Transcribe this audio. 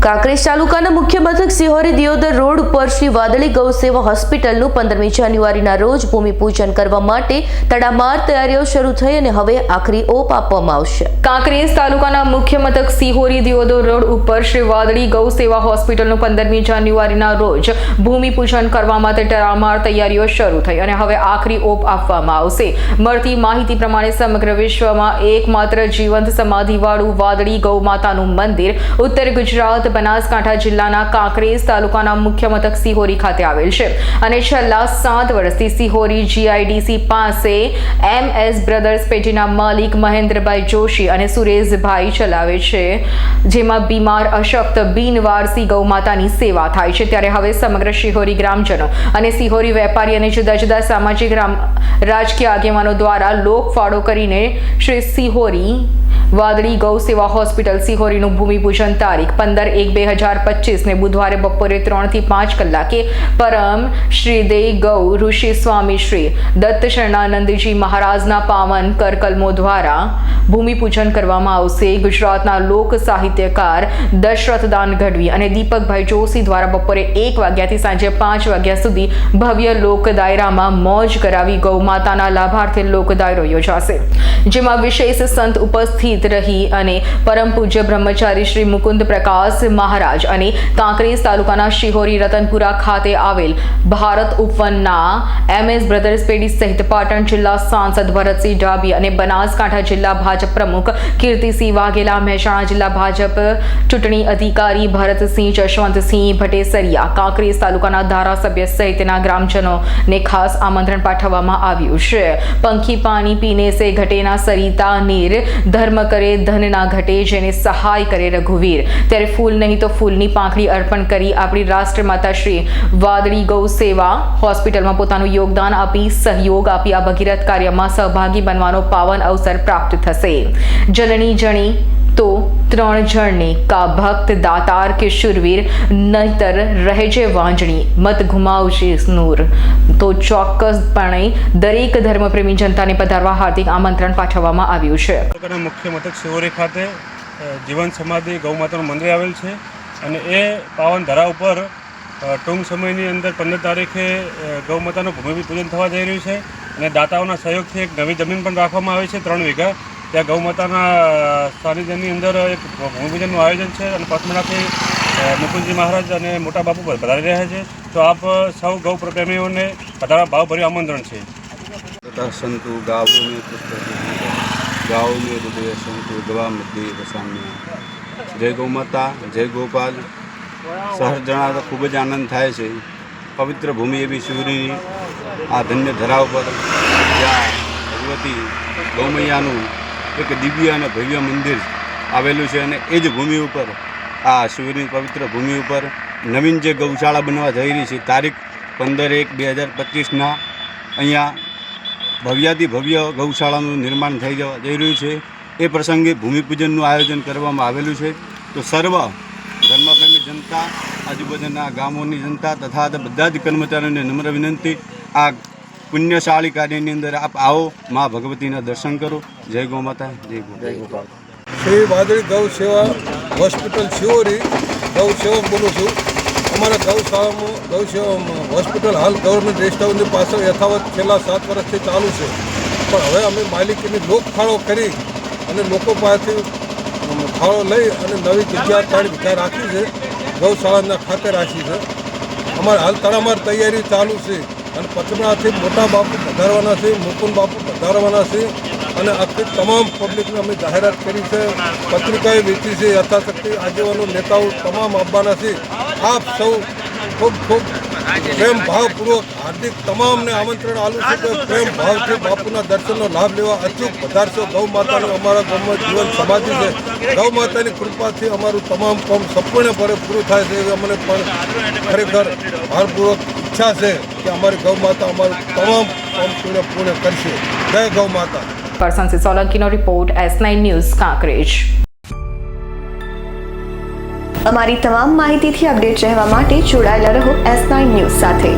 કાંકરેજ તાલુકાના મુખ્ય મથક સિહોરી દિયોદર રોડ ઉપર શ્રી વાદળી ગૌ સેવા હોસ્પિટલનું 15મી જાન્યુઆરીના રોજ ભૂમિપૂજન કરવા માટે તડામાર તૈયારીઓ શરૂ થઈ અને હવે આખરી ઓપ આપવામાં આવશે। કાંકરેજ તાલુકાના મુખ્ય મથક સિહોરી દિયોદર રોડ ઉપર શ્રી વાદળી ગૌ સેવા હોસ્પિટલનું 15મી જાન્યુઆરીના રોજ ભૂમિપૂજન કરવા માટે તડામાર તૈયારીઓ શરૂ થઈ અને હવે આખરી ઓપ આપવામાં આવશે। મળતી માહિતી પ્રમાણે સમગ્ર વિશ્વમાં એકમાત્ર જીવંત સમાધિવાળું વાદળી ગૌ માતાનું મંદિર ઉત્તર ગુજરાત બનાસકાંઠા જિલ્લાના કાંકરેજ તાલુકાના મુખ્ય મથક સિહોરી ખાતે આવેલ છે અને છેલ્લા 7 વર્ષથી સિહોરી જીઆઈડીસી પાસે MS બ્રધર્સ પેઢીના માલિક મહેન્દ્રભાઈ જોશી અને સુરેશભાઈ ચલાવે છે, જેમાં બીમાર અશક્ત બિનવારસી ગૌ માતાની સેવા થાય છે। ત્યારે હવે સમગ્ર સિહોરી ગ્રામજનો અને સિહોરી વેપારી અને જુદા જુદા સામાજિક રાજકીય આગેવાનો દ્વારા લોકફાળો કરીને શ્રી સિહોરી વાદળી ગૌ સેવા હોસ્પિટલ સિહોરીનું ભૂમિપૂજન તારીખ 15/1/2025 ને બુધવારે બપોરે 3 થી 5 કલાકે પરમ શ્રીદેવ ગૌ ઋષિ સ્વામી શ્રી દત્ત શરણાનંદજી મહારાજના પાવન કરકલમો દ્વારા ભૂમિપૂજન કરવામાં આવશે। ગુજરાતના લોક સાહિત્યકાર દશરથદાન ગઢવી અને દીપકભાઈ જોશી દ્વારા બપોરે 1 વાગ્યાથી સાંજે 5 વાગ્યા સુધી ભવ્ય લોક દાયરામાં મોજ કરાવી ગૌ માતાના લાભાર્થે લોક દાયરો યોજાશે, જેમાં વિશેષ સંત ઉપસ્થિત રહી અને પરમ પૂજ્ય બ્રહ્મચારી શ્રી મુકુંદ પ્રકાશ મહારાજ અને કાંકરેજ તાલુકાના શિહોરી રતનપુરા ખાતે આવેલ ભારત ઉપવનના MS બ્રધર્સ પેઢી સહિત પાટણ જિલ્લા સાંસદ ભરતસિંહ ડાભી અને બનાસકાંઠા જિલ્લા ભાજપ પ્રમુખ કીર્તિસિંહ વાઘેલા, મહેસાણા જિલ્લા ભાજપ ચૂંટણી અધિકારી ભરતસિંહ જશવંતસિંહ ભટેસરિયા, કાંકરેજ તાલુકાના ધારાસભ્ય સહિતના ગ્રામજનોને ખાસ આમંત્રણ પાઠવવામાં આવ્યું છે। પંખી પાણી પીને સે ઘટે ના સરિતા નીર, ધર્મ કરે ધન ના ઘટે જેને સહાય કરે રઘુવીર। ત્યારે ફૂલ નહીં તો ફૂલની પાંખડી અર્પણ કરી આપણી રાષ્ટ્રમાતા શ્રી વાદળી ગૌ સેવા હોસ્પિટલમાં પોતાનું યોગદાન આપી સહયોગ આપી આ ભગીરથ કાર્યમાં સહભાગી બનવાનો પાવન અવસર પ્રાપ્ત થશે। જનની જણી તો 3 જણને કા ભક્ત દાતાર કે શુરવીર, નહીતર રહેજે વાંજણી મત ઘુમાવજે નૂર। તો ચોક્કસપણે દરેક ધર્મપ્રેમી જનતાને પધારવા હાર્દિક આમંત્રણ પાઠવવામાં આવ્યું છે। મુખ્ય મથક સિહોરી ખાતે જીવન સમાધિ ગૌ માતાનું મંદિર આવેલ છે અને એ પાવન ધરા ઉપર ટૂંક સમયની અંદર 15 તારીખે ગૌ માતાનું ભૂમિપૂજન થવા જઈ રહ્યું છે અને દાતાઓના સહયોગથી એક નવી જમીન પણ રાખવામાં આવી છે 3 વીઘા। ત્યાં ગૌ માતાના સાનિધ્યની અંદર એક ભૂમિપૂજનનું આયોજન છે અને પથમેળાથી મુકુંદજી મહારાજ અને મોટા બાપુ પધારી રહ્યા છે। તો આપ સૌ ગૌ પ્રેમીઓને પધારવા ભાવભર્યું આમંત્રણ છે। સંતુ ગાવોને ગાવોને હૃદય સંતુ ગવા મધ્ય વસામ્ય। જય ગૌ માતા, જય ગોપાલ। સહર જણાવતા ખૂબ જ આનંદ થાય છે। પવિત્ર ભૂમિ એવી શિહોરીની આ ધન્ય ધરા ઉપર જ્યાં ભગવતી ગૌમૈયાનું એક દિવ્ય અને ભવ્ય મંદિર આવેલું છે અને એ જ ભૂમિ ઉપર આ શિહોરીની પવિત્ર ભૂમિ ઉપર નવીન જે ગૌશાળા બનવા જઈ રહી છે તારીખ 15/1/2025ના અહીંયા ભવ્યાથી ભવ્ય ગૌશાળાનું નિર્માણ થઈ જઈ રહ્યું છે। એ પ્રસંગે ભૂમિપૂજનનું આયોજન કરવામાં આવેલું છે। તો સર્વ ધર્મપ્રેમી જનતા, આજુબાજુના ગામોની જનતા તથા બધા જ કર્મચારીઓને નમ્ર વિનંતી, આ પુણ્યશાળી કાર્યની અંદર આપ આવો, મા ભગવતીના દર્શન કરો। જય ગૌ માતા, જય ગોપાલ। શ્રી વાદળી ગૌ સેવા હોસ્પિટલ સિહોરી ગૌ સેવક બોલું છું। અમારા ગૌશાળામાં ગૌ સેવા હોસ્પિટલ હાલ ગવર્મેન્ટ રેસ્ટ હાઉસની પાછળ યથાવત છેલ્લા 7 વર્ષથી ચાલુ છે, પણ હવે અમે માલિકીની લોકફાળો કરી અને લોકો પાસેથી ફાળો લઈ અને નવી જગ્યા 3 વીઘા રાખી છે, ગૌશાળાના ખાતે રાખી છે। અમારે હાલ તડામાર તૈયારી ચાલુ છે અને પથમેળાથી મોટા બાપુ પધારવાના છે, મુકુંદ બાપુ પધારવાના છે અને આખી તમામ પબ્લિકને અમે જાહેરાત કરી છે, પત્રિકાએ વેચી છે, યથાશક્તિ આગેવાનો નેતાઓ તમામ આવવાના છે। આપ સૌ ખૂબ ખૂબ પ્રેમ ભાવપૂર્વક હાર્દિક તમામને આમંત્રણ આલું છે કે પ્રેમ ભાવથી બાપુના દર્શનનો લાભ લેવા અચૂક પધારશો। ગૌ માતાનું અમારા ગામમાં જીવન સમાધિ છે, ગૌ માતાની કૃપાથી અમારું તમામ કામ સંપૂર્ણપણે પૂરું થાય છે। અમને પણ ખરેખર ભારપૂર્વક ઈચ્છા છે કે અમારી ગૌ માતા અમારું તમામ કામ પૂર્ણ કરશે। જય ગૌ માતા। પરસંસી સોલંકીનો રિપોર્ટ S9 ન્યૂઝ કાંકરેજ। અમારી તમામ માહિતીથી અપડેટ રહેવા માટે જોડાયેલા રહો S9 ન્યૂઝ સાથે।